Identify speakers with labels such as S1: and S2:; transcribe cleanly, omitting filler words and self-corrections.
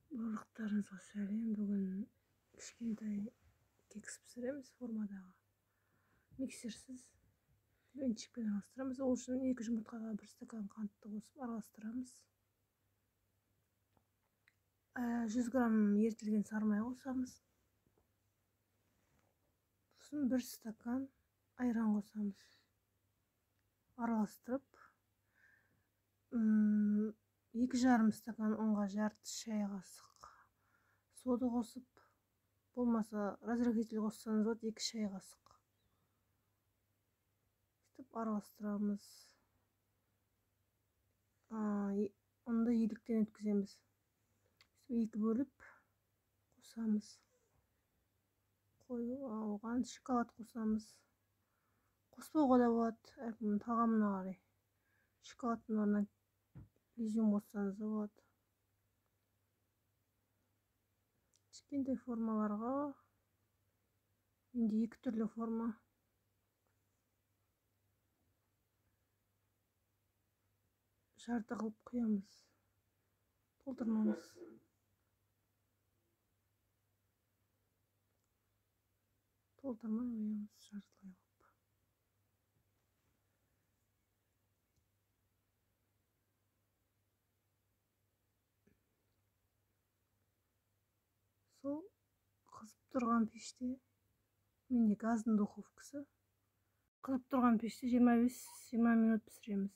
S1: Барлықтарыңызға сәлем. Бүгін кішкентай кекс пісіреміз формадағы. Миксерсіз венчикпен араластырамыз. Ол үшін 2 жұмыртқаға 1 стакан қантты қосып араластырамыз. 100 грамм ерітілген сары май қосамыз. Сосын 1 стакан айран қосамыз. Араластырып, 2,5 стакан ұнға жарты шай қасық сода қосып, болмаса разрыхлитель қоссаңыз болады, 2 шай қасық. Араластырамыз. Онда еліктен өткіземіз. 2 бөліп қосамыз. Оған шоколад қосамыз. Қоспауға да болады, әркімнің тағамына қарай. Шоколадтың орнына изюм қоссаңыз да болады. Кішкентай формаларға менде 2 түрлі форма. Жарты қылып құямыз. Толтырмамыз. Толтырмай қоямыз жартылай қылып. Сол қызып тұрған пеште, менде газдың духовкасы. Қызып тұрған пеште 25-20 минут пісіреміз.